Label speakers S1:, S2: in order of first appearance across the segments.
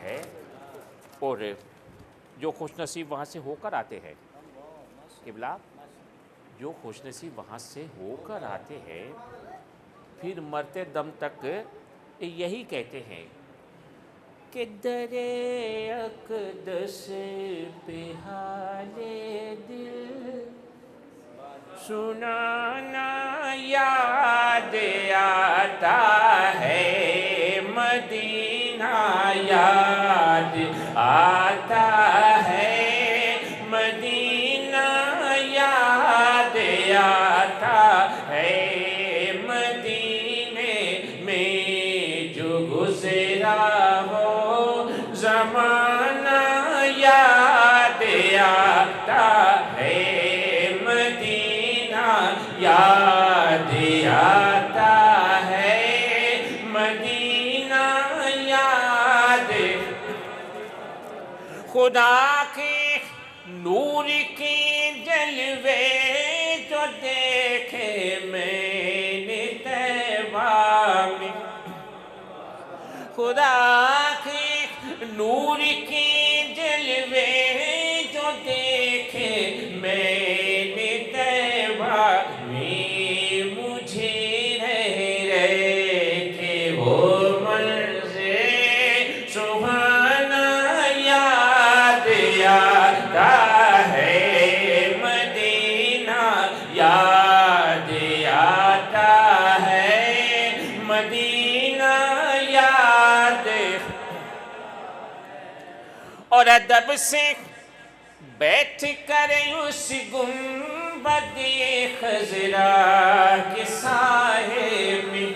S1: ہے اور جو خوش نصیب وہاں سے ہو کر آتے ہیں قبلہ، جو خوش نصیب وہاں سے ہو کر آتے ہیں پھر مرتے دم تک یہی کہتے ہیں کہ در اقدس پہ حال دل سنانا یاد آتا ہے، مدینہ یاد آتا ہے، مدینہ یاد آتا ہے، مدینے میں جو گزرا ہو زمانہ یاد آتا ہے، یاد آتا ہے، مدینہ یاد خدا کے نور کے جلوے جو دیکھے میں نے طیبہ میں، خدا کے نور کے جلوے جو دیکھے میں نے طیبہ میں، مجھے رہ رہ کے وہ منظر سبحانہ یاد آتا ہے، مدینہ یاد آتا ہے، مدینہ یاد اور ادب سے بیٹھ کر اس گنبد خضرا کے سائے میں،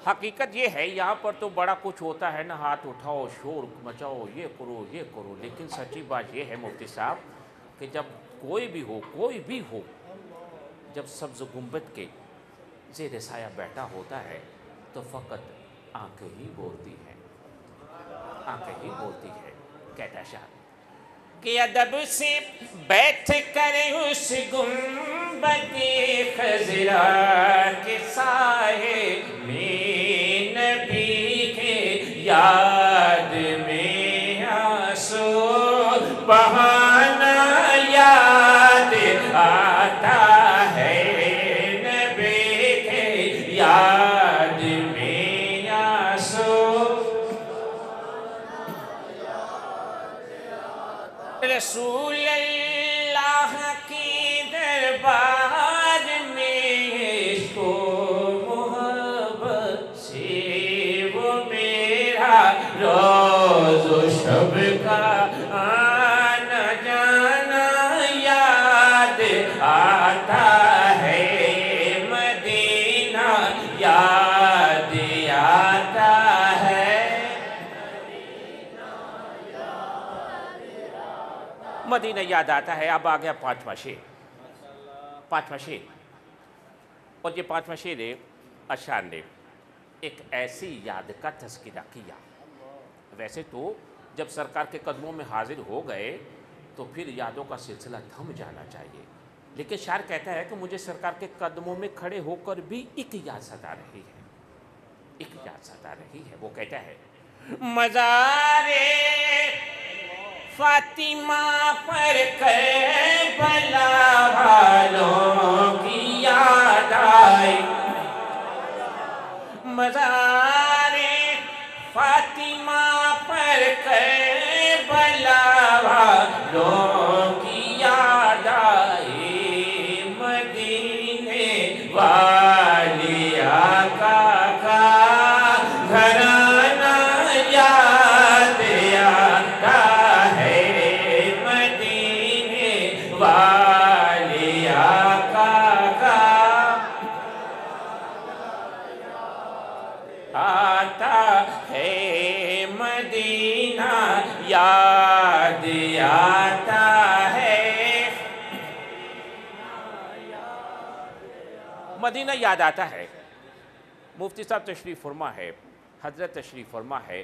S1: حقیقت یہ ہے یہاں پر تو بڑا کچھ ہوتا ہے نا، ہاتھ اٹھاؤ شور مچاؤ یہ کرو یہ کرو، لیکن سچی بات یہ ہے مفتی صاحب کہ جب کوئی بھی ہو جب سبز گنبد کے زیر سایہ بیٹھا ہوتا ہے تو فقط آنکھیں ہی بولتی ہیں، آنکھیں ہی بولتی ہے۔ کہتا شاہ کہ ادب سے بیٹھ کر اس گنبد خضرا کے سائے میں، نبی کے یاد میں آنسو بہانا یاد آتا ہے، نبی کے یاد میں آنسو رسول اللہ کی دربار میں عشق و محبت سے وہ میرا روز و شب کا آنا جانا یاد آتا ہے، مدینہ یاد آتا ہے، مدینہ یاد آتا ہے۔ اب آ گیا پانچواں شعر، اور یہ پانچواں شعر اشعار نے ایک ایسی یاد کا تذکرہ کیا۔ ویسے تو جب سرکار کے قدموں میں حاضر ہو گئے تو پھر یادوں کا سلسلہ تھم جانا چاہیے، لیکن شاعر کہتا ہے کہ مجھے سرکار کے قدموں میں کھڑے ہو کر بھی ایک یاد ستا رہی ہے، ایک یاد ستا رہی ہے۔ وہ کہتا ہے مزار فاطمہ پر کربلا والوں کی یاد آئی، مزار فاطمہ پر کربلا والوں کی یاد آئی، مدینے والی آقا کا گھرانہ یاد آتا ہے، مدینے والی آقا کا آتا ہے، مدینہ یاد آتا ہے، مدینہ یاد آتا ہے۔ مفتی صاحب تشریف فرما ہے، حضرت تشریف فرما ہے،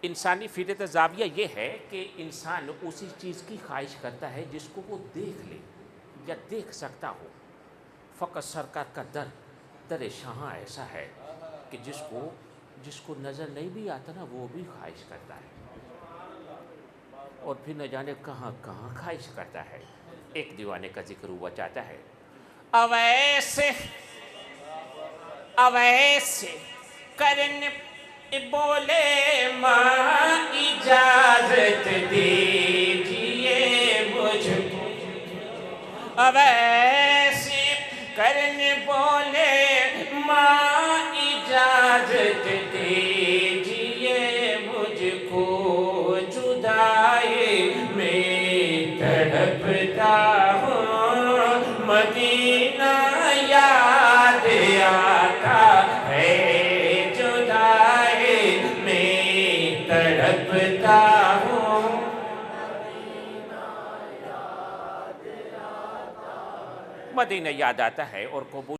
S1: انسانی فطرت زاویہ یہ ہے کہ انسان اسی چیز کی خواہش کرتا ہے جس کو وہ دیکھ لے یا دیکھ سکتا ہو۔ فقط سرکار کا در شاہاں ایسا ہے کہ جس کو جس کو نظر نہیں بھی آتا نا وہ بھی خواہش کرتا ہے، اور پھر نہ جانے کہاں کہاں خواہش کرتا ہے۔ ایک دیوانے کا ذکر ہوا چاہتا ہے، اویسے اویسے کرن بولے ماں اجازت دیجئے مجھ کو، اویسے کرن بولے ماں اجازت دیجئے مجھ کو، جدائی میں تڑپتا ہوں، مدینہ یاد آتا ہے، جدائی میں تڑپتا ہوں۔ مدینہ یاد آتا ہے اور قبول